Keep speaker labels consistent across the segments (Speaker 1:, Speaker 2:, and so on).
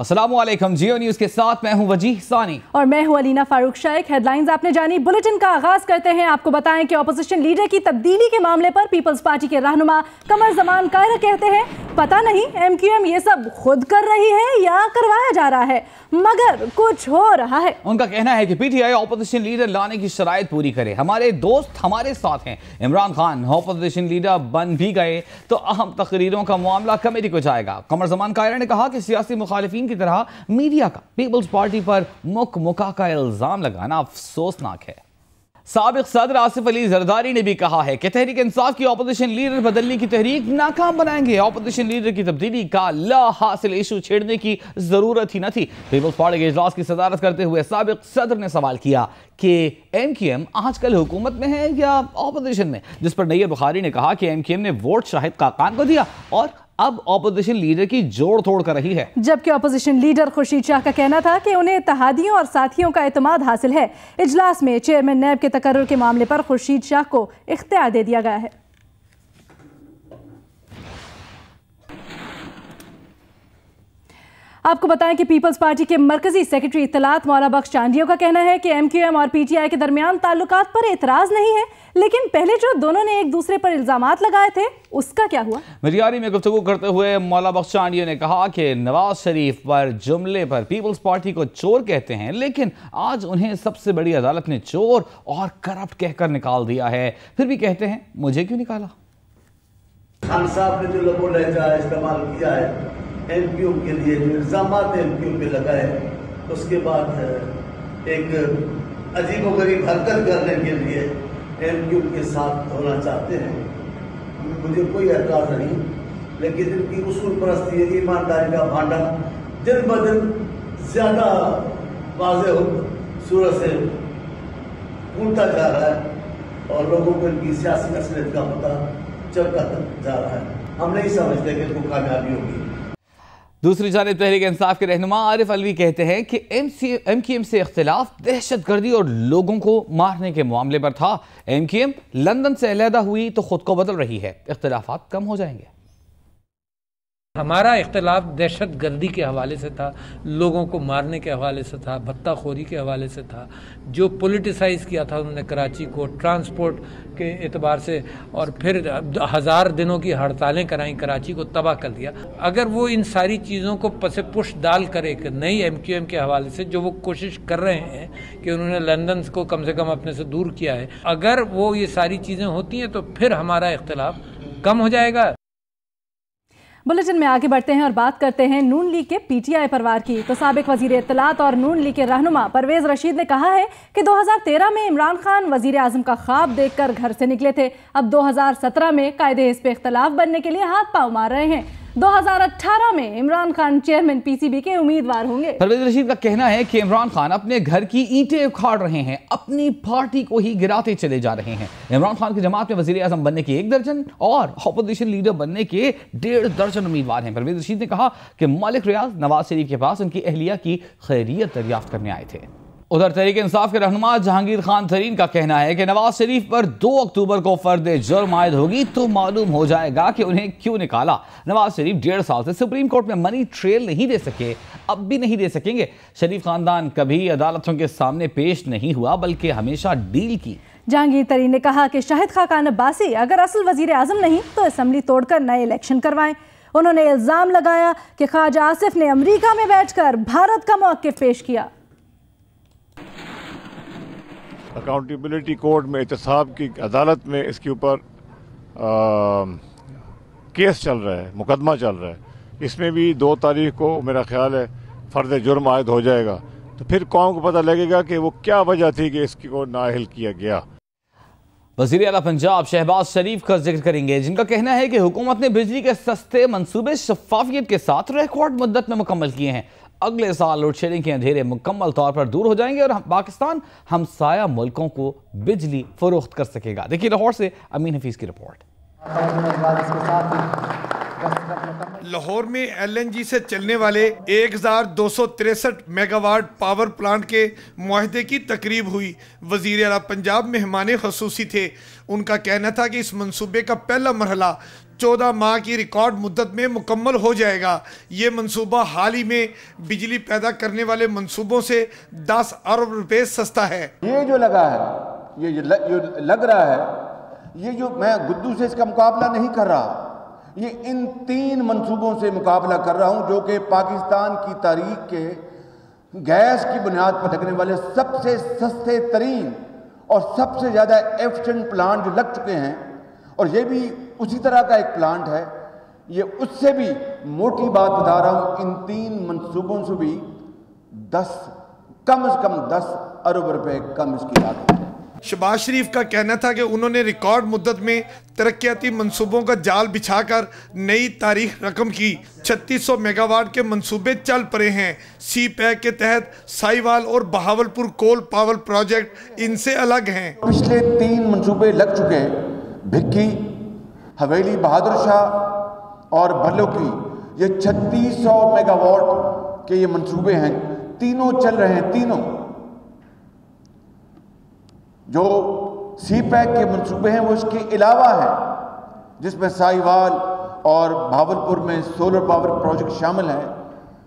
Speaker 1: अस्सलामुअलैकुम, जियो न्यूज के साथ मैं हूं वजीह सानी
Speaker 2: और मैं हूं अलीना फारूक शेख। हेडलाइंस आपने जानी, बुलेटिन का आगाज करते हैं। आपको बताएं कि ऑपोजिशन लीडर की तब्दीली के मामले पर पीपल्स पार्टी के रहनुमा कमर जमान कायरा कहते हैं पता नहीं MQM ये सब खुद कर रही है या करवाया जा रहा है, मगर कुछ हो रहा है।
Speaker 1: उनका कहना है कि PTI ऑपोजिशन लीडर लाने की शराइत पूरी करे। हमारे दोस्त हमारे साथ हैं। इमरान खान ऑपोजिशन लीडर बन भी गए तो अहम तकरीरों का मामला कमेटी को जाएगा। कमर जमान कायरा ने कहा कि सियासी मुखालिफिन की तरह मीडिया का पीपल्स पार्टी पर मुका का इल्जाम लगाना अफसोसनाक है। साबिक सदर आसिफ अली जरदारी ने भी कहा है कि तहरीक इंसाफ की ऑपोजिशन लीडर बदलने की तहरीक नाकाम बनाएंगे। ऑपोजिशन लीडर की तब्दीली का ला हासिल इशू छेड़ने की जरूरत ही न थी। पीपल्स पार्टी के इजलास की सदारत करते हुए साबिक सदर ने सवाल किया कि MQM आजकल हुकूमत में है या ऑपोजिशन में, जिस पर नैय्यर बुखारी ने कहा कि MQM ने वोट शाहिद खाकान को दिया और अब ऑपोजिशन लीडर की जोड़ तोड़ कर रही है।
Speaker 2: जबकि ऑपोजिशन लीडर खुर्शीद शाह का कहना था कि उन्हें इत्तेहादियों और साथियों का एतमाद हासिल है। इजलास में चेयरमैन नैब के तकर्रुर के मामले पर खुर्शीद शाह को इख्तियार दे दिया गया है। आपको बताएं कि पीपल्स पार्टी के मरकजी सेक्रेटरी इत्तलात मौला बख्श चांदियों का कहना है कि MQM और PTI के दरमियान ताल्लुकात पर एतराज नहीं है, लेकिन पहले जो दोनों ने एक दूसरे पर इल्जामात लगाए थे उसका क्या हुआ। मियारी में गुफ्तगू करते हुए मौला बख्श चांदियों ने कहा कि नवाज शरीफ पर जुमले पर पीपल्स पार्टी को चोर कहते हैं, लेकिन आज उन्हें सबसे बड़ी अदालत ने चोर और करप्ट कहकर निकाल दिया है, फिर भी कहते हैं मुझे क्यों निकाला।
Speaker 3: खान साहब ने जो लबो लहजा इस्तेमाल किया है MQM के लिए, जो इल्जामात MQM पे लगाए, उसके बाद एक अजीबोगरीब हरकत करने के लिए MQM के साथ होना चाहते हैं। मुझे कोई एतराज नहीं, लेकिन इनकी उसूल परस्ती, ईमानदारी का भांडा दिन ब दिन ज्यादा वाज़ेह सूरत से फूलता जा रहा है और लोगों को इनकी सियासी असलियत का पता चलता जा रहा है। हम नहीं समझते कि इनको कामयाबी होगी।
Speaker 1: दूसरी जानिब तहरीक इंसाफ के रहनुमा आरिफ अलवी कहते हैं कि MQM से इख्तिलाफ दहशतगर्दी और लोगों को मारने के मामले पर था। MQM लंदन से अलहदा हुई तो खुद को बदल रही है, इख्तिलाफात कम हो जाएंगे।
Speaker 4: हमारा इख्तिलाफ दहशत गर्दी के हवाले से था, लोगों को मारने के हवाले से था, भत्ताखोरी के हवाले से था। जो पोलिटिसाइज़ किया था उन्होंने कराची को ट्रांसपोर्ट के एतबार से, और फिर 1000 दिनों की हड़तालें कराई, कराची को तबाह कर दिया। अगर वो इन सारी चीज़ों को पसे पुश डाल कर एक नई MQM के हवाले से जो वो कोशिश कर रहे हैं कि उन्होंने लंदन को कम से कम अपने से दूर किया है, अगर वो ये सारी चीज़ें होती हैं तो फिर हमारा इख्तिलाफ कम हो जाएगा।
Speaker 2: बुलेटिन में आगे बढ़ते हैं और बात करते हैं नून लीग के PTI परिवार की। तो साबिक वजीर इत्तलात और नून लीग के रहनुमा परवेज रशीद ने कहा है कि 2013 में इमरान खान वजीर आजम का ख्वाब देखकर घर से निकले थे, अब 2017 में कायदे हिस्ब इख्तलाफ बनने के लिए हाथ पांव मार रहे हैं। 2018 में इमरान खान चेयरमैन PCB के उम्मीदवार होंगे।
Speaker 1: परवेज रशीद का कहना है कि इमरान खान अपने घर की ईंटें उखाड़ रहे हैं, अपनी पार्टी को ही गिराते चले जा रहे हैं। इमरान खान की जमात में वजीर आजम बनने के 1 दर्जन और ऑपोजिशन लीडर बनने के 1.5 दर्जन उम्मीदवार हैं। परवेज रशीद ने कहा कि मलिक रियाज नवाज शरीफ के पास उनकी अहलिया की खैरियत दरियाफ्त करने आए थे। उधर तहरीक इंसाफ के रहनुमा जहांगीर खान तरीन का कहना है कि नवाज शरीफ पर 2 अक्टूबर को फर्द जुर्म आयद होगी तो मालूम हो जाएगा कि उन्हें क्यों निकाला। नवाज शरीफ 1.5 साल से सुप्रीम कोर्ट में मनी ट्रेल नहीं दे सके, अब भी नहीं दे सकेंगे। शरीफ खानदान कभी अदालतों के सामने पेश नहीं हुआ, बल्कि हमेशा डील की।
Speaker 2: जहांगीर तरीन ने कहा कि शाहिद खाकान अब्बासी अगर असल वजीर आजम नहीं तो असम्बली तोड़कर नए इलेक्शन करवाएं। उन्होंने इल्जाम लगाया कि ख्वाजा आसिफ ने अमेरिका में बैठकर भारत का मौक़िफ़ पेश किया।
Speaker 5: अकाउंटेबिलिटी कोर्ट में एहतसाब की अदालत में इसके ऊपर केस चल रहा है, मुकदमा चल रहा है। इसमें भी 2 तारीख को मेरा ख्याल है फर्द जुर्म आयद हो जाएगा, तो फिर कौम को पता लगेगा कि वो क्या वजह थी कि इसको नाअहल किया गया।
Speaker 1: वज़ीर आला पंजाब शहबाज शरीफ का जिक्र करेंगे, जिनका कहना है कि हुकूमत ने बिजली के सस्ते मंसूबे शफाफियत के साथ रिकॉर्ड मुद्दत में मुकम्मल किए हैं। अगले साल लोड शेडिंग के अंधेरे मुकम्मल तौर पर दूर हो जाएंगे और पाकिस्तान हमसाया मुल्कों को बिजली फरोख्त कर सकेगा। देखिए लाहौर से अमीन हफीज की रिपोर्ट।
Speaker 6: लाहौर में LNG से चलने वाले 1263 मेगावाट पावर प्लांट के मुआहदे की तकरीब हुई। वज़ीर आला पंजाब मेहमान ख़ुसूसी थे। उनका कहना था कि इस मंसूबे का पहला मरहला 14 माह की रिकॉर्ड मुद्दत में मुकम्मल हो जाएगा। ये मंसूबा हाल ही में बिजली पैदा करने वाले मंसूबों से 10 अरब रुपए सस्ता है।
Speaker 7: ये जो लगा है, ये जो लग रहा है, ये जो मैं गुद्दू से इसका मुकाबला नहीं कर रहा, ये इन 3 मंसूबों से मुकाबला कर रहा हूं जो कि पाकिस्तान की तारीख के गैस की बुनियाद पर लगने वाले सबसे सस्ते तरीन और सबसे ज़्यादा एफिशिएंट प्लांट जो लग चुके हैं, और ये भी उसी तरह का एक प्लांट है। ये उससे भी मोटी बात बता रहा हूं, इन 3 मंसूबों से भी कम से कम 10 अरब रुपए कम इसकी लागत है।
Speaker 6: शहबाज शरीफ का कहना था कि उन्होंने रिकॉर्ड मुद्दत में तरक्याती मंसूबों का जाल बिछाकर नई तारीख रकम की। 3600 मेगावाट के मंसूबे चल पड़े हैं। सी पैक के तहत साहिवाल और बहावलपुर कोल पावर प्रोजेक्ट इनसे अलग हैं।
Speaker 7: पिछले 3 मंसूबे लग चुके हैं, भिक्की, हवेली बहादुर शाह और भल्लो की। ये 3600 मेगावाट के ये मंसूबे हैं, तीनों चल रहे हैं। तीनों जो सी पैक के मंसूबे हैं वो इसके अलावा हैं, जिसमें साहिवाल और भावलपुर में सोलर पावर प्रोजेक्ट शामिल हैं,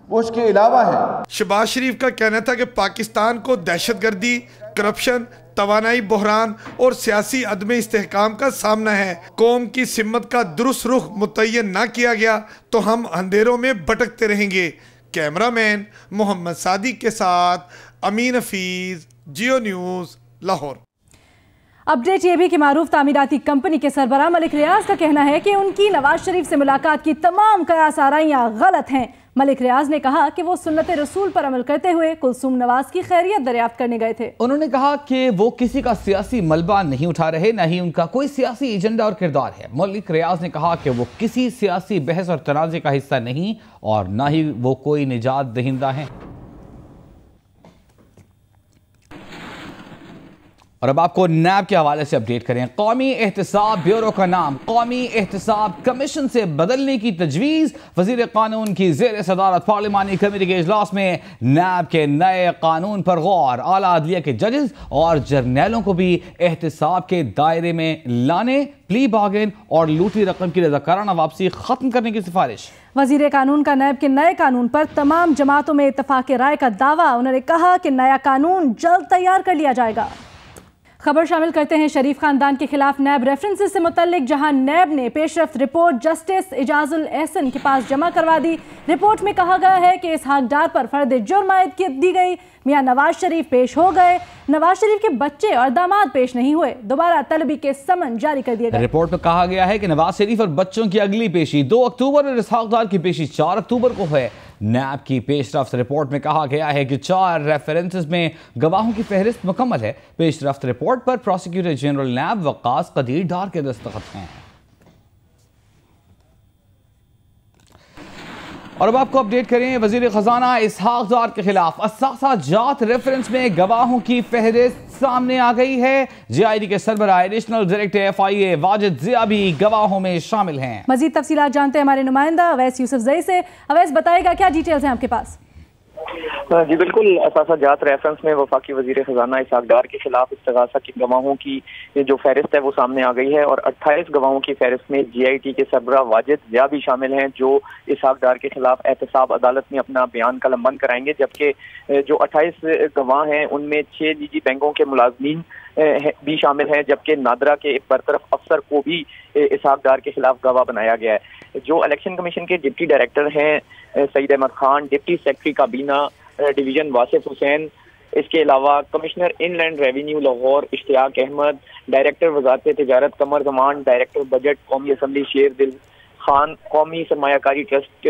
Speaker 7: वो इसके अलावा है।
Speaker 6: शहबाज शरीफ का कहना था कि पाकिस्तान को दहशतगर्दी, करप्शन, तवानाई बहरान और सियासी अदम इस्तेहकाम का सामना है। कौम की सिमत का दुरुस्त रुख मुतय्यन ना किया गया तो हम अंधेरों में भटकते रहेंगे। कैमरामैन मोहम्मद सादिक के साथ अमीन हफीज, जियो न्यूज़, लाहौर।
Speaker 2: अपडेट ये भी कि मारूफ तामीराती कंपनी के सरबराह मलिक रियाज का कहना है कि उनकी नवाज शरीफ से मुलाकात की तमाम कयास आराइयां गलत हैं। मलिक रियाज ने कहा कि वो सुन्नत रसूल पर अमल करते हुए कुलसूम नवाज की खैरियत दरियाफ्त करने गए थे।
Speaker 1: उन्होंने कहा कि वो किसी का सियासी मलबा नहीं उठा रहे, न ही उनका कोई सियासी एजेंडा और किरदार है। मलिक रियाज ने कहा कि वो किसी सियासी बहस और तनाज़े का हिस्सा नहीं और न ही वो कोई निजात दहिंदा है। और अब आपको नैब के हवाले से अपडेट करें। कौमी एहतसाब ब्यूरो का नाम कौमी एहतसाब कमीशन से बदलने की तजवीज़। वज़ीर कानून की ज़ेर सदारत पार्लिमानी कमेटी के इजलास में नैब के नए कानून पर गौर। आला अदलिया के जजेस और जर्नैलों को भी एहतसाब के दायरे में लाने, प्ली बार्गेन और लूटी रकम की रज़ाकाराना वापसी खत्म करने की सिफारिश।
Speaker 2: वज़ीर कानून का नैब के नए कानून पर तमाम जमातों में इत्तफाक राय का दावा। उन्होंने कहा कि नया कानून जल्द तैयार कर लिया जाएगा। खबर शामिल करते हैं शरीफ खानदान के खिलाफ नैब रेफरेंसेस से मुतल्लिक, जहां नैब ने पेशरफ्त रिपोर्ट जस्टिस इजाजुल एहसन के पास जमा करवा दी। रिपोर्ट में कहा गया है कि इस हकदार पर फर्द जुर्म आयद दी गई। मियां नवाज शरीफ पेश हो गए, नवाज शरीफ के बच्चे और दामाद पेश नहीं हुए। दोबारा तलबी के समन जारी कर दिए गए।
Speaker 1: रिपोर्ट में कहा गया है कि नवाज शरीफ और बच्चों की अगली पेशी 2 अक्टूबर और इस हकदार की पेशी 4 अक्टूबर को है। नैब की पेशरफ्त रिपोर्ट में कहा गया है कि 4 रेफरेंसेस में गवाहों की फहरिस्त मुकम्मल है। पेशरफ्त रिपोर्ट पर प्रोसिक्यूटर जनरल नैब वक्कास कदीर डार के दस्तखत हैं। और अब आपको अपडेट करें, वजीर खजाना इसहाक डार के खिलाफ असासा जात रेफरेंस में गवाहों की फहरिस्त सामने आ गई है। JID के सरबराह additional director FIA Wajid Zia भी गवाहों में शामिल हैं।
Speaker 2: मजीद तफसीलात जानते हैं हमारे नुमाइंदा अवैस यूसुफजई से। अवैस, बताएगा क्या डिटेल्स हैं आपके पास?
Speaker 8: जी बिल्कुल, असासा जात रेफरेंस में वफाकी वजीर खजाना इसहाक डार के खिलाफ इस्तगासा की गवाहों की जो फहरिस्त है वो सामने आ गई है और 28 गवाहों की फहरिस्त में JIT के सरबराह वाजिद ज़िया भी शामिल हैं, जो इसहाक डार के खिलाफ एहतसाब अदालत में अपना बयान कलमबंद कराएंगे। जबकि जो 28 गवाह हैं उनमें 6 निजी बैंकों के मुलाजमीन भी शामिल हैं, जबकि नादरा के एक बरतरफ अफसर को भी इसहाक डार के खिलाफ गवाह बनाया गया है। जो इलेक्शन कमीशन के डिप्टी डायरेक्टर हैं सईद अहमद खान, डिप्टी सेक्रेटरी काबीना डिवीजन वासिफ हुसैन, इसके अलावा commissioner inland revenue Lahore Ishtiaq Ahmed, director वजारत तिजारत कमर जमान, डायरेक्टर बजट कौमी असम्बली शेर दिल खान, कौमी सरमायाकारी ट्रस्ट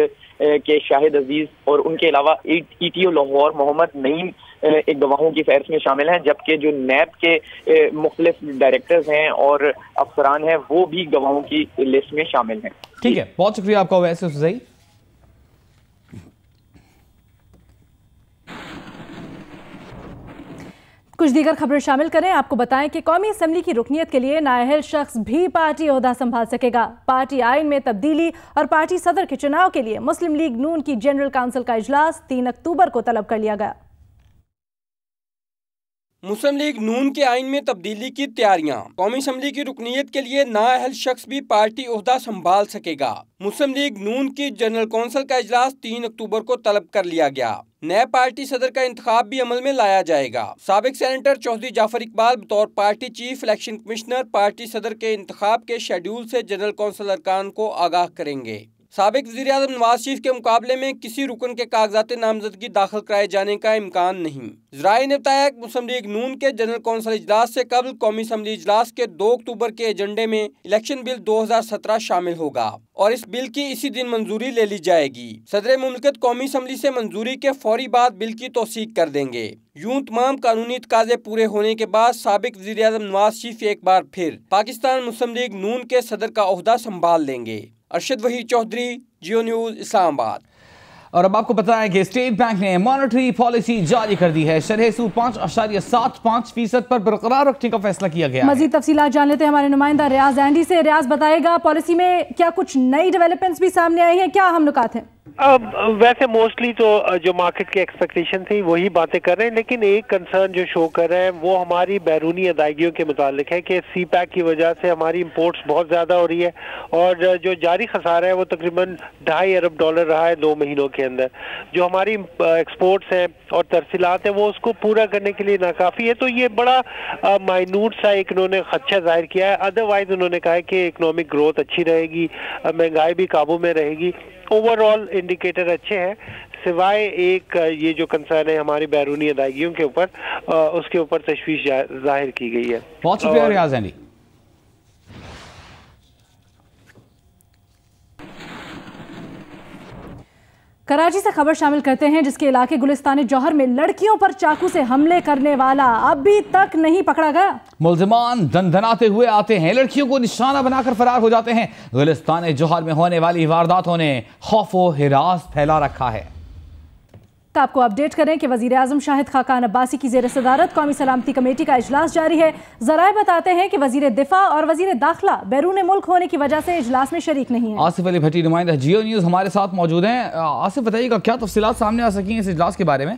Speaker 8: के शाहिद अजीज और उनके अलावा ETO लाहौर मोहम्मद नईम एक गवाहों की फहरिस्त में शामिल हैं। जबकि जो नैब के मुख्तलिफ डायरेक्टर्स हैं और अफसरान हैं वो भी गवाहों की लिस्ट में शामिल हैं।
Speaker 1: ठीक है, बहुत शुक्रिया आपका वैसे सही।
Speaker 2: कुछ दीगर खबरें शामिल करें। आपको बताएं कि कौमी असम्बली की रुकनीत के लिए नाअहल शख्स भी पार्टी ओहदा संभाल सकेगा। पार्टी आइन में तब्दीली और पार्टी सदर के चुनाव के लिए मुस्लिम लीग नून की जनरल काउंसिल का इजलास 3 अक्टूबर को तलब कर लिया गया।
Speaker 9: मुस्लिम लीग नून के आइन में तब्दीली की तैयारियां। कौमी असम्बली की रुकनीत के लिए नाअहल शख्स भी पार्टी ओहदा संभाल सकेगा। मुस्लिम लीग नून की जनरल कौंसिल का इजलास 3 अक्टूबर को तलब कर लिया गया। नए पार्टी सदर का इंतखाब भी अमल में लाया जाएगा। साबिक सेनेटर चौधरी जाफर इकबाल बतौर party chief election commissioner party सदर के इंतखाब के शेड्यूल से जनरल कौंसिल अरकान को आगाह करेंगे। साबिक वज़ीर-ए-आज़म नवाज शरीफ के मुकाबले में किसी रुकन के कागजात नामजदगी दाखिल कराए जाने का इम्कान नहीं। ज़राए ने बताया कि मुस्लिम लीग नून के जनरल कौंसिल इजलास से कबल कौमी असम्बली इजलास के 2 अक्टूबर के एजेंडे में इलेक्शन बिल 2017 शामिल होगा और इस बिल की इसी दिन मंजूरी ले ली जाएगी। सदर मुमलिकत कौमी असम्बली से मंजूरी के फौरी बाद बिल की तौसीक कर देंगे। यूं तमाम कानूनी तकाजे पूरे होने के बाद साबिक वज़ीर-ए-आज़म नवाज शरीफ एक बार फिर पाकिस्तान मुस्लिम लीग नून के सदर का ओहदा संभाल लेंगे। अरशद वहीद चौधरी, जियो न्यूज़, इस्लामाबाद।
Speaker 1: और अब आपको पता है कि स्टेट बैंक ने मॉनेटरी पॉलिसी जारी कर दी है। शरह सूद 5.75% पर बरकरार रखने का फैसला किया गया।
Speaker 2: मजीद तफसीलात जान लेते हैं हमारे नुमाइंदा रियाज एंडी से। रियाज बताएगा, पॉलिसी में क्या कुछ नई डेवलपमेंट्स भी सामने आई हैं, क्या अहम नुकात हैं?
Speaker 10: वैसे मोस्टली तो जो मार्केट की एक्सपेक्टेशन थी वही बातें कर रहे हैं, लेकिन एक कंसर्न जो शो कर रहे हैं वो हमारी बैरूनी अदायगियों के मुतालिक है कि CPEC की वजह से हमारी इंपोर्ट्स बहुत ज़्यादा हो रही है और जो जारी खसारा है वो तकरीबन $2.5 अरब रहा है 2 महीनों के अंदर। जो हमारी एक्सपोर्ट्स हैं और तरसीलात हैं वो उसको पूरा करने के लिए नाकाफ़ी है। तो ये बड़ा माइन्यूट सा एक उन्होंने खदशा जाहिर किया है। अदरवाइज उन्होंने कहा है कि इकोनॉमिक ग्रोथ अच्छी रहेगी, महंगाई भी काबू में रहेगी, ओवरऑल इंडिकेटर अच्छे हैं, सिवाय एक ये जो कंसर्न है हमारी बैरूनी अदायगियों के ऊपर, उसके ऊपर तशवीश जाहिर की गई है।
Speaker 1: बहुत शुक्रिया रियाज एंडी।
Speaker 2: कराची से खबर शामिल करते हैं, जिसके इलाके गुलिस्तान जौहर में लड़कियों पर चाकू से हमले करने वाला अभी तक नहीं पकड़ा गया।
Speaker 1: मुल्जिमान दंदनाते हुए आते हैं, लड़कियों को निशाना बनाकर फरार हो जाते हैं। गुलिस्तान जौहर में होने वाली वारदातों ने खौफ व हिरास फैला रखा है।
Speaker 2: तो आपको अपडेट करें कि वज़ीर आज़म शाहिद खाकान अब्बासी की ज़ेर सदारत कौमी सलामती कमेटी का इजलास जारी है। ज़राए बताते हैं कि वज़ीर दिफा और वज़ीर दाखिला बैरून मुल्क होने की वजह से इजलास में शरीक नहीं है।
Speaker 1: आसिफ अली भट्टी नुमाइंदा जियो न्यूज़ हमारे साथ मौजूद हैं। आसिफ बताइएगा, क्या तफसीलात सामने आ सकी हैं इस इजलास के बारे में?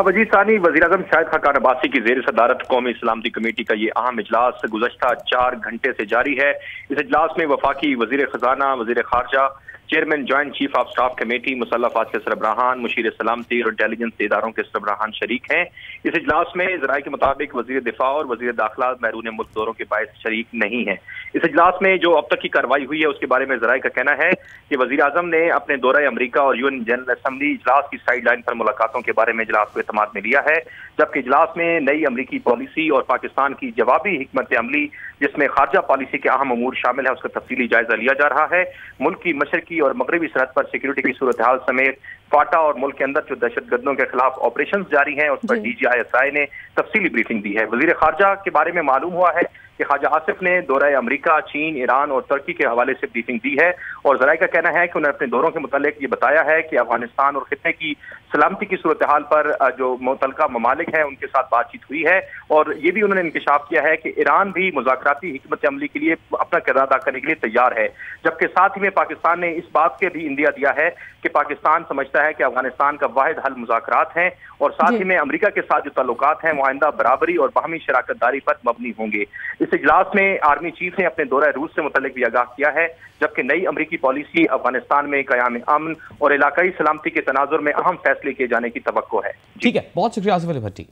Speaker 8: वजीर सानी वज़ीर आज़म शाहिद खाकान अब्बासी की ज़ेर सदारत कौमी सलामती कमेटी का ये अहम इजलास गुज़श्ता 4 घंटे से जारी है। इस इजलास में वफाकी वज़ीर ख़जाना, वज़ीर ख़ारजा, chairman joint chief of staff committee, मुसल्लह अफवाज के सरबराहान, मुशीर सलामती और इंटेलिजेंस इदारों के सरबराहान शरीक हैं। इस इजलास में ज़राए के मुताबिक वज़ीर दिफा और वज़ीर दाखिला बैरून मुल्क दौरों के बायस शरीक नहीं है। इस इजलास में जो अब तक की कार्रवाई हुई है उसके बारे में ज़राए का कहना है कि वज़ीर आज़म ने अपने दौरा अमरीका और UN जनरल असम्बली इजलास की साइड लाइन पर मुलाकातों के बारे में इजलास को एतमाद में लिया है, जबकि इजलास में नई अमरीकी पॉलिसी और पाकिस्तान की जवाबी हिकमत अमली जिसमें खारजा पॉलिसी के अहम अमूर शामिल है उसका तफसीली जायजा लिया जा रहा है। मुल्क की मशरकी और मगरबी सरहद पर सिक्योरिटी की सूरत हाल समेत फाटा और मुल्क के अंदर जो दहशतगर्दों के खिलाफ ऑपरेशन जारी हैं उस पर DGISI ने तफसीली ब्रीफिंग दी है। वजीर खारजा के बारे में मालूम हुआ है कि ख्वाजा आसिफ ने दौरा अमरीका, चीन, ईरान और तुर्की के हवाले से ब्रीफिंग दी है और ज़राए का कहना है कि उन्होंने अपने दौरों के मुतालिक ये बताया है कि अफगानिस्तान और खित्ते की सलामती की सूरत हाल पर जो मुतलका ममालिक हैं उनके साथ बातचीत हुई है और ये भी उन्होंने इंकशाफ किया है कि ईरान भी मुज़ाकराती हिकमत अमली के लिए अपना किरदार अदा करने के लिए तैयार है, जबकि साथ ही में पाकिस्तान ने इस बात के भी इंदिया दिया है कि पाकिस्तान समझता है कि अफगानिस्तान का वाहिद हल मुज़ाकरात हैं और साथ ही में अमरीका के साथ जो ताल्लुकात हैं वो आइंदा बराबरी और बाहमी शराकत दारी पर मबनी होंगे। इस इजलास में आर्मी चीफ ने अपने दौरा रूस से मुतल्लिक भी आगाह किया है, जबकि नई अमरीकी पॉलिसी अफगानिस्तान में क़याम अमन और इलाकाई सलामती के तनाजुर में अहम फैसले किए जाने की तवक्को है।
Speaker 1: ठीक है, बहुत शुक्रिया आसिफ अली भट्टी।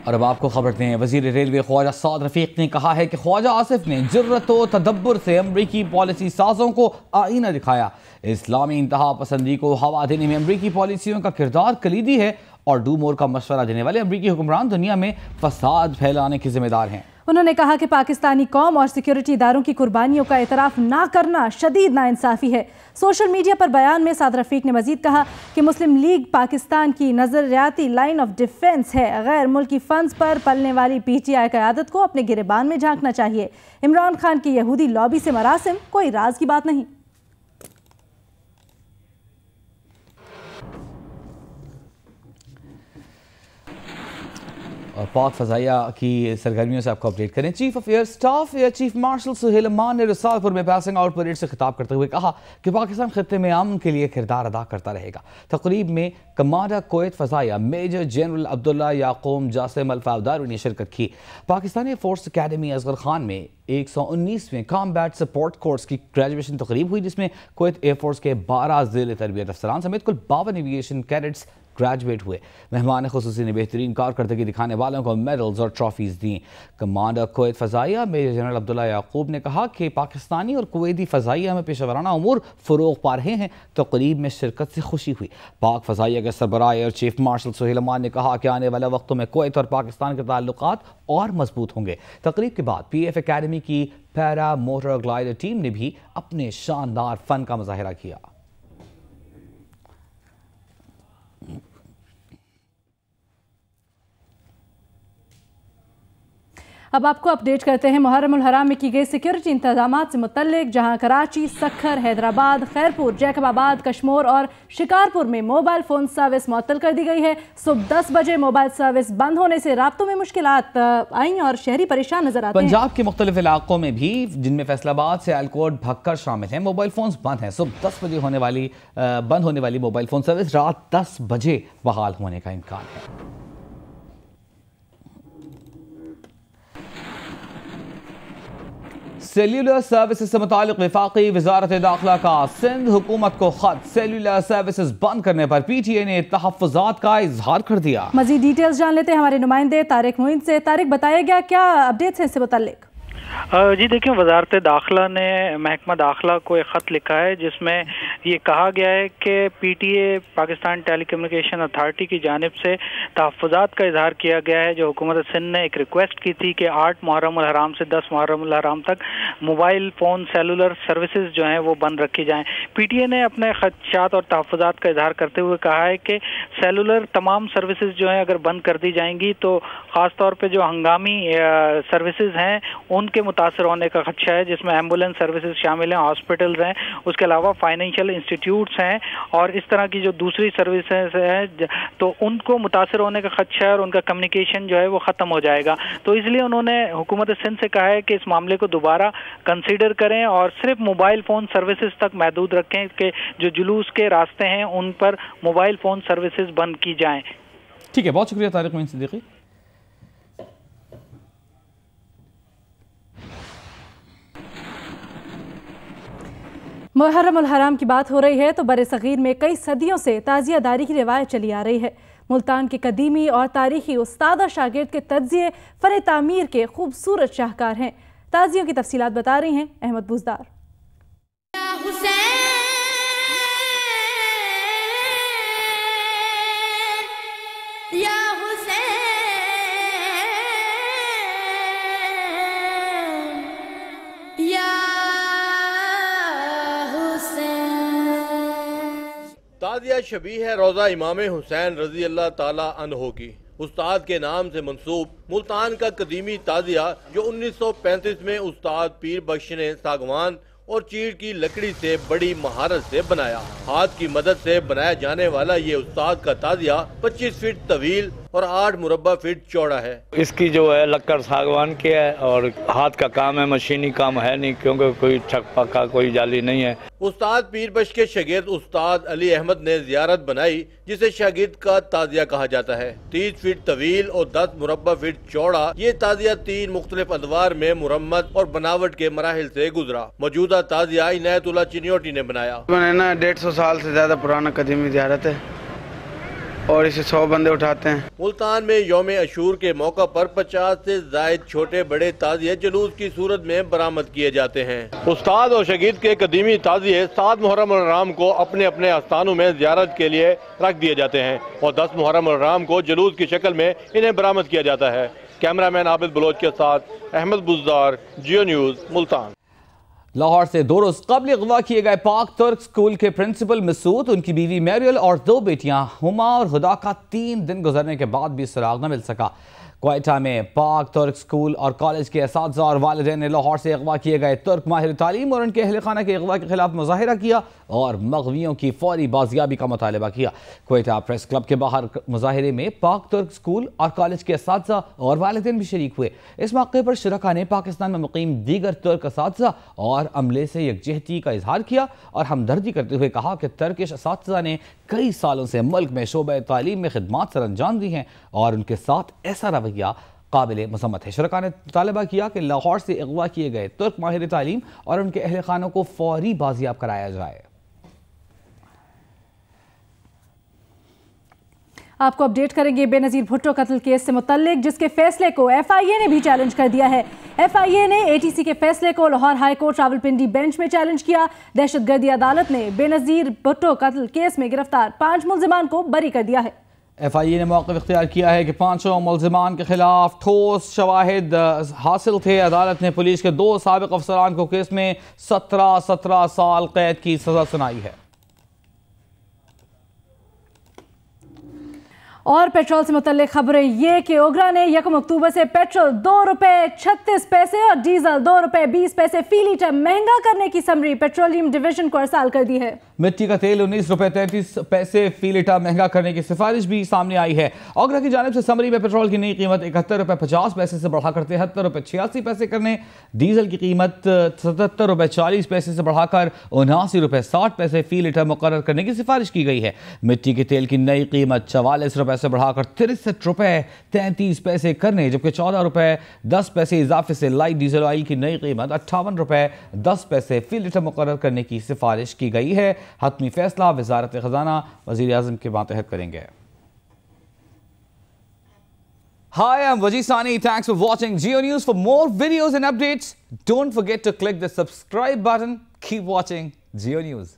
Speaker 1: और अब आपको खबर दें, वजीर रेलवे ख्वाजा साद रफीक ने कहा है कि ख्वाजा आसिफ ने जुर्रत व तदब्बर से अमरीकी पॉलिसी साजों को आईना दिखाया। इस्लामी इंतहा पसंदी को हवा देने में अमरीकी पॉलिसियों का किरदार कलीदी है और डू मोर का मशवरा देने वाले अमरीकी हुक्मरान दुनिया में फसाद फैलाने के जिम्मेदार हैं।
Speaker 2: उन्होंने कहा कि पाकिस्तानी कौम और सिक्योरिटी इदारों की कुर्बानियों का एतराफ़ ना करना शदीद नाइंसाफ़ी है। सोशल मीडिया पर बयान में साद रफीक ने मजीद कहा कि मुस्लिम लीग पाकिस्तान की नज़रियाती लाइन ऑफ डिफेंस है। गैर मुल्की फंड्स पर पलने वाली PTI क़यादत को अपने गिरेबान में झांकना चाहिए। इमरान खान की यहूदी लॉबी से मरासिम कोई राज की बात नहीं।
Speaker 1: और पाक फ़ज़ाइया की सरगर्मियों से आपको अपडेट करें। Chief of air staff air chief marshal Suhail Aman ने रसालपुर में पासिंग आउट परेड से खिताब करते हुए कहा कि पाकिस्तान खित्ते में अमन के लिए किरदार अदा करता रहेगा। तकरीब में कमांडर कुवैत फ़ज़ाइया major general Abdullah Yaqub Jasim al Fawdari ने शिरकत की। पाकिस्तानी फोर्स अकेडमी असगर खान में 119वें कॉम्बैट सपोर्ट कोर्स की ग्रेजुएशन तकरीब हुई, जिसमें कुवैत एयरफोर्स के 12 ज़िले तरबियत अफसरान समेत कुल 52 एविएशन कैडेट्स ग्रेजुएट हुए। मेहमान खुसूसी ने बेहतरीन कारकर्दगी दिखाने वालों को मेडल्स और ट्रॉफीज दी। कमांडर कुवैत फ़ज़ाइया मेजर जनरल अब्दुल्ला याकूब ने कहा कि पाकिस्तानी और कुवैती फ़ज़ाइया में पेशेवराना उमूर फ़रोग़ पा रहे हैं। तकरीब में शिरकत से खुशी हुई। पाक फ़ज़ाइया के सरबराह air chief marshal Suhail Aman ने कहा कि आने वाले वक्तों में कुवैत और पाकिस्तान के ताल्लुकात और मजबूत होंगे। तकरीब के बाद PF अकेडमी की पैरा मोटर ग्लाइडर टीम ने भी अपने शानदार फन का मुजाहिरा किया।
Speaker 2: अब आपको अपडेट करते हैं मुहर्रम उल हराम में की गई सिक्योरिटी इंतजामात से मुतल्लिक, जहां कराची, सक्खर, हैदराबाद, खैरपुर, जैकबाबाद, कश्मोर और शिकारपुर में मोबाइल फ़ोन सर्विस मुअत्तल कर दी गई है। सुबह 10 बजे मोबाइल सर्विस बंद होने से राब्तों में मुश्किलात आई और शहरी परेशान नजर आते हैं।
Speaker 1: पंजाब के मुख्तलिफ इलाकों में भी, जिनमें फैसलाबाद से एलकोट भक्कर शामिल हैं, मोबाइल फ़ोन बंद हैं। सुबह 10 बजे बंद होने वाली मोबाइल फ़ोन सर्विस रात 10 बजे बहाल होने का इम्कान है। सेल्यूलर सर्विसेज से मुतालिक वफाकी वजारत दाखिला का सिंध हुकूमत को खत। सेल्यूलर सर्विसेज बंद करने पर PTA ने तहफ़्फ़ुज़ात का इजहार कर दिया।
Speaker 2: मज़ीद डिटेल्स जान लेते हैं हमारे नुमाइंदे तारिक मोइन से। तारिक, बताया गया क्या अपडेट्स हैं इससे मुतालिक?
Speaker 11: जी देखिए, वजारत दाखिला ने महकमा दाखिला को एक ख़त लिखा है जिसमें ये कहा गया है कि PTA पाकिस्तान टेलीकम्युनिकेशन अथॉरिटी की जानिब से तहफ़्फ़ुज़ात का इजहार किया गया है। जो हुकूमत सिंध ने एक रिक्वेस्ट की थी कि 8 मुहर्रम उल हराम से 10 मुहर्रम उल हराम तक मोबाइल फ़ोन सेलुलर सर्विसेज जो हैं वो बंद रखी जाएँ। PTA ने अपने ख़दशात और तहफ़्फ़ुज़ात का इजहार करते हुए कहा है कि सेलुलर तमाम सर्विसेज जो हैं अगर बंद कर दी जाएंगी तो ख़ास तौर पर जो हंगामी सर्विसेज हैं उनके मुतासर होने का खदशा है, जिसमें एम्बुलेंस सर्विसेज शामिल हैं, हॉस्पिटल्स हैं, उसके अलावा फाइनेंशियल इंस्टीट्यूट्स हैं और इस तरह की जो दूसरी सर्विसेज हैं तो उनको मुतासर होने का खदशा है और उनका कम्युनिकेशन जो है वो ख़त्म हो जाएगा। तो इसलिए उन्होंने हुकूमत सिंध से कहा है कि इस मामले को दोबारा कंसीडर करें और सिर्फ मोबाइल फ़ोन सर्विसेज तक महदूद रखें कि जो जुलूस के रास्ते हैं उन पर मोबाइल फ़ोन सर्विसेज बंद की जाएँ।
Speaker 1: ठीक है, बहुत शुक्रिया तारिक मोइन सिद्दीकी।
Speaker 2: मुहर्रम उल हराम की बात हो रही है तो बरसगीर में कई सदियों से ताज़ियादारी की रिवायत चली आ रही है। मुल्तान के कदीमी और तारीखी उस्ताद और शागिर्द के तज्ज़िये फ़न तामीर के खूबसूरत शाहकार हैं। ताज़ियों की तफसीलात बता रही हैं अहमद बुज़दार।
Speaker 12: ताज़िया शबी है रोज़ा इमाम हुसैन रज़ी अल्लाह ताला अन्हो की। उस्ताद के नाम से मंसूब मुल्तान का कदीमी ताज़िया जो 1935 में उस्ताद पीर बख्श ने सागवान और चीड़ की लकड़ी से बड़ी महारत से बनाया। हाथ की मदद से बनाया जाने वाला ये उस्ताद का ताज़िया 25 फीट तवील और 8 मुरब्बा फीट चौड़ा है।
Speaker 13: इसकी जो है लक्कड़ सागवान की है और हाथ का काम है, मशीनी काम है नहीं, क्योंकि कोई छक पक्का कोई जाली नहीं है।
Speaker 12: उस्ताद पीर बख्श के शागिर्द उस्ताद अली अहमद ने जियारत बनाई जिसे शागिर्द का ताज़िया कहा जाता है। 30 फीट तवील और 10 मुरब्बा फीट चौड़ा ये ताज़िया 3 मुख्तलिफ अदवार में मुरम्मत और बनावट के मराहिल से गुजरा। मौजूदा ताज़िया इनायतुल्लाह चिन्योटी ने बनाया।
Speaker 14: 150 साल से ज्यादा पुराना कदीमी जियारत है और इसे 100 बंदे उठाते हैं।
Speaker 12: मुल्तान में यौम अशूर के मौका पर 50 से जायद छोटे बड़े ताज़िये जुलूस की सूरत में बरामद किए जाते हैं। उस्ताद और शागिर्द के कदीमी ताज़िये 7 मुहर्रम उल हराम को अपने अपने आस्थानों में ज़ियारत के लिए रख दिए जाते हैं और 10 मुहर्रम उल हराम को जुलूस की शक्ल में इन्हें बरामद किया जाता है। कैमरामैन आबिद बलोच के साथ अहमद बुज़दार, जियो न्यूज़, मुल्तान।
Speaker 1: लाहौर से 2 रोज कबल अगवा किए गए पाक तुर्क स्कूल के प्रिंसिपल मसूद, उनकी बीवी मैरियल और 2 बेटियां हुमा और हुदा का 3 दिन गुजरने के बाद भी सुराग न मिल सका। क्वेटा में पाक तुर्क स्कूल और कॉलेज के असातिज़ा और वालिदैन ने लाहौर से अगवा किए गए तुर्क माहिर तालीम और उनके अहल खाना के अगवा के खिलाफ मुजाहिरा किया और मग़वियों की फौरी बाजियाबी का मुतालबा किया। क्वेटा प्रेस क्लब के बाहर मुजाहिरे में पाक तुर्क स्कूल और कॉलेज के असातिज़ा और वालिदैन भी शरीक हुए। इस मौके पर शुरका ने पाकिस्तान में मुकीम दीगर तुर्क असातिज़ा और अमले से यकजहती का इजहार किया और हमदर्दी करते हुए कहा कि तुर्किश असातिज़ा ने कई सालों से मुल्क में शोबे तालीम में खिदमात सर अंजाम दी हैं और उनके साथ ऐसा रवैया काबिल मज़म्मत है। शुरका ने मुतालबा किया कि लाहौर से अगवा किए गए तुर्क माहिर तालीम और उनके अहल खानों को फौरी बाजियाब कराया जाए।
Speaker 2: आपको अपडेट करेंगे बेनज़ीर भुट्टो कत्ल केस से मुतल्लिक, जिसके फैसले को FIA ने भी चैलेंज कर दिया है। FIA ने ATC के फैसले को Lahore high court Rawalpindi bench में चैलेंज किया। दहशतगर्दी अदालत ने बेनज़ीर भुट्टो कत्ल केस में गिरफ्तार 5 मुल्ज़िमान को बरी कर दिया है।
Speaker 1: FIA ने मौक़िफ़ इख्तियार किया है कि 5 मुल्ज़िमान के खिलाफ ठोस शवाहिद हासिल थे। अदालत ने पुलिस के 2 साबिक़ अफसरान को केस में 17 साल कैद की सज़ा सुनाई है।
Speaker 2: और पेट्रोल से मुतल्लिक खबरें ये कि ओगरा ने 1 अक्टूबर से पेट्रोल ₹2.36 और डीजल ₹2.20 फी लीटर महंगा करने की समरी पेट्रोलियम डिवीजन को अरसाल कर दी है।
Speaker 1: मिट्टी का तेल ₹19.33 फी लीटर महंगा करने की सिफारिश भी सामने आई है। ओगरा की जानिब से समरी में पेट्रोल की नई कीमत ₹71.50 से बढ़ाकर ₹73.86 करने, डीजल की कीमत ₹77.40 से बढ़ाकर ₹79.60 फी लीटर मुकर्रर करने की सिफारिश की गई है। मिट्टी के तेल की नई कीमत ₹44 से बढ़ाकर ₹63.33 करने, जबकि ₹14.10 इजाफे से लाइट डीजल ऑयल की नई कीमत ₹58.10 फी लीटर मुकर्रर करने की सिफारिश की गई है। हतमी फैसला वजारत खजाना वजीर आज़म के मातहत करेंगे। Hi, I'm Wajid Sani. Thanks for watching Geo News. For more videos and updates, don't forget to click the subscribe button. Keep watching Geo News.